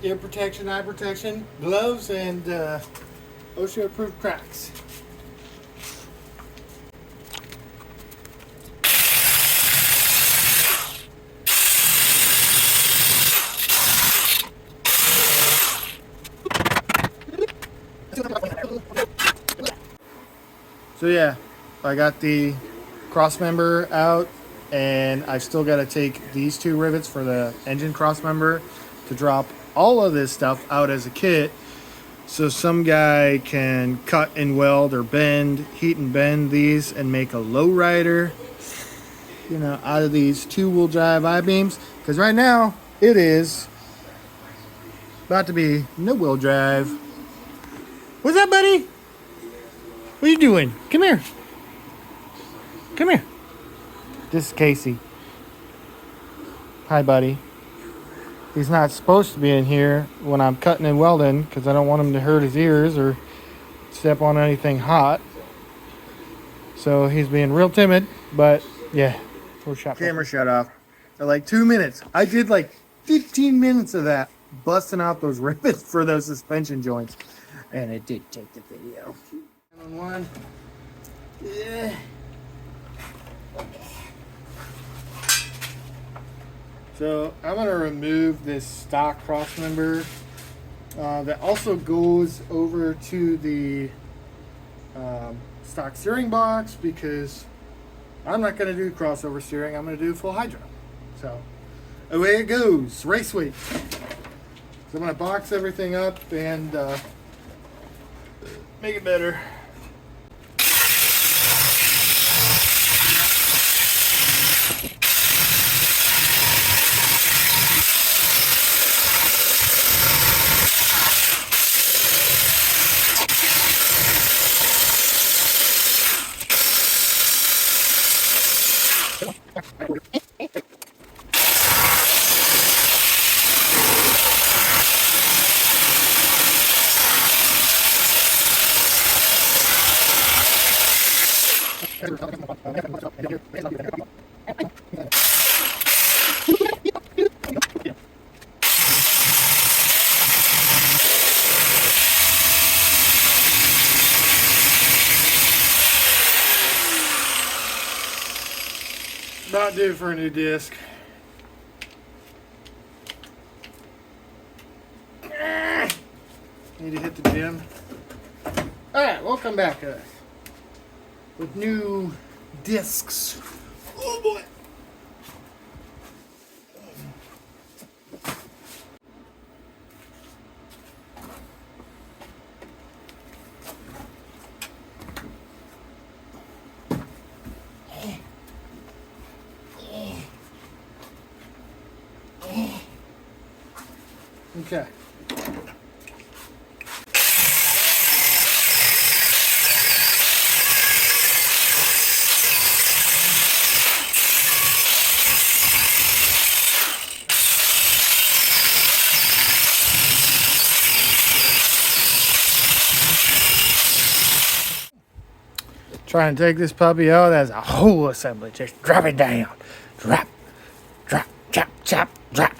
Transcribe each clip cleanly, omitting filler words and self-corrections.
ear protection, eye protection, gloves, and OSHA-approved cracks. So yeah, I got the cross member out, and I've still got to take these two rivets for the engine cross member to drop all of this stuff out as a kit, so some guy can cut and weld or bend, heat and bend these and make a lowrider, you know, out of these 2-wheel drive I-beams. Because right now it is about to be no-wheel drive. What's up, buddy? What are you doing? Come here. Come here. This is Casey. Hi, buddy. He's not supposed to be in here when I'm cutting and welding because I don't want him to hurt his ears or step on anything hot. So he's being real timid, but yeah. Camera shut off. For like 2 minutes. I did like 15 minutes of that, busting out those rivets for those suspension joints. And it did take the video. One. Yeah. So I'm going to remove this stock cross member that also goes over to the stock steering box, because I'm not going to do crossover steering. I'm going to do full hydro. So away it goes. Race week. So I'm going to box everything up and make it better. About due for a new disc. Need to hit the gym. Alright, we'll come back with new discs. Oh boy. Okay. Try and take this puppy out as a whole assembly. Just drop it down. Drop, drop, chop, chop, drop.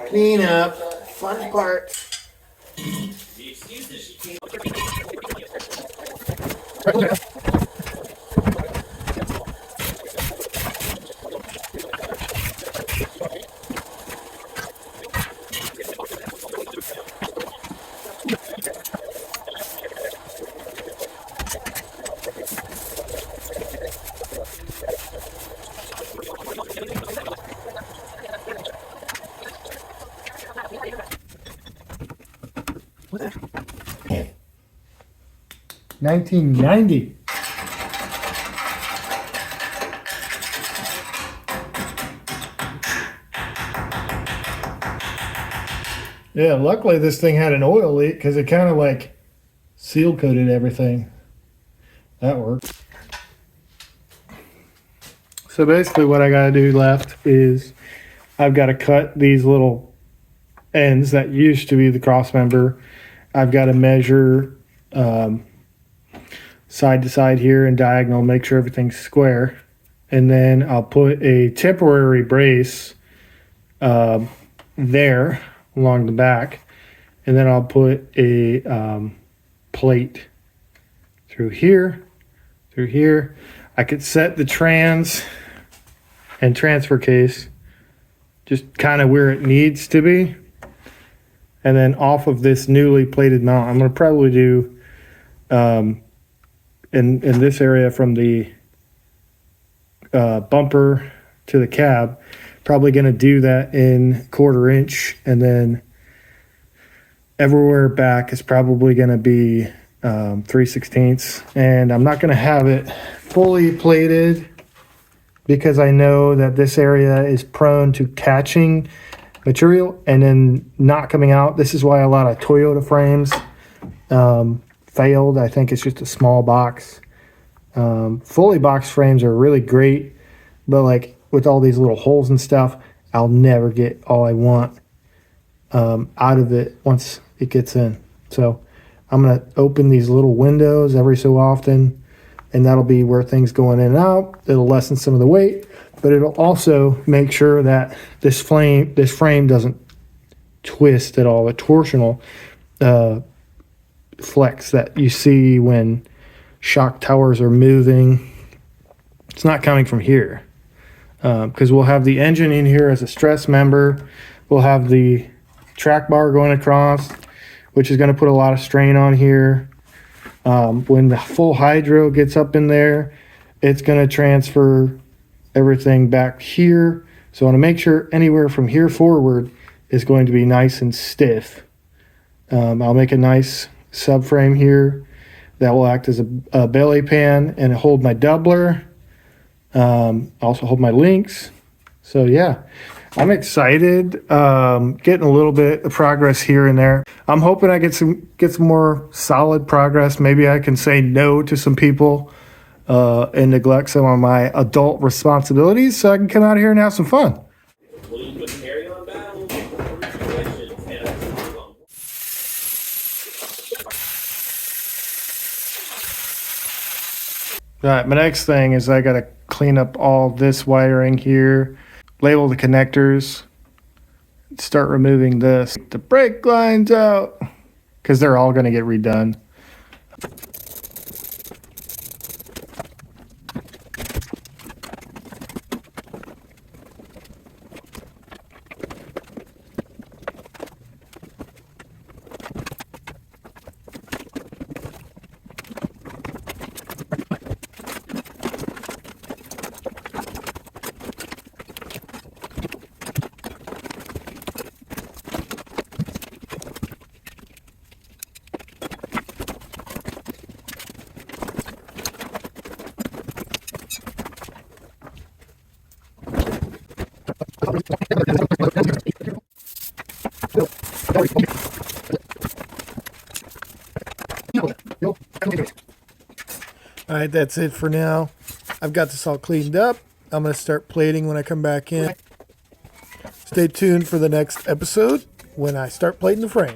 Clean up. Fun part. What the? 1990. Yeah, luckily this thing had an oil leak because it kind of like seal coated everything. That worked. So basically what I got to do left is I've got to cut these little ends that used to be the cross member. I've got to measure side to side here and diagonal, make sure everything's square. And then I'll put a temporary brace there along the back. And then I'll put a plate through here. I could set the trans and transfer case just kind of where it needs to be. And then off of this newly plated mount, I'm going to probably do in this area from the bumper to the cab, probably going to do that in 1/4 inch, and then everywhere back is probably going to be 3/16. And I'm not going to have it fully plated because I know that this area is prone to catching material and then not coming out. This is why a lot of Toyota frames failed. I think it's just a small box. Fully boxed frames are really great, but like with all these little holes and stuff, I'll never get all I want out of it once it gets in. So I'm going to open these little windows every so often, and that'll be where things going in and out. It'll lessen some of the weight, but it'll also make sure that this frame doesn't twist at all. The torsional flex that you see when shock towers are moving, it's not coming from here, because we'll have the engine in here as a stress member. We'll have the track bar going across, which is going to put a lot of strain on here. When the full hydro gets up in there, it's going to transfer everything back here. So I want to make sure anywhere from here forward is going to be nice and stiff. I'll make a nice subframe here that will act as a belly pan and hold my doubler. Also hold my links. So yeah, I'm excited. Getting a little bit of progress here and there. I'm hoping I get some more solid progress. Maybe I can say no to some people and neglect some of my adult responsibilities so I can come out here and have some fun. All right, my next thing is I got to clean up all this wiring here, label the connectors, start removing this, the brake lines out, because they're all going to get redone. All right, that's it for now. I've got this all cleaned up. I'm going to start plating when I come back in. Stay tuned for the next episode when I start plating the frame.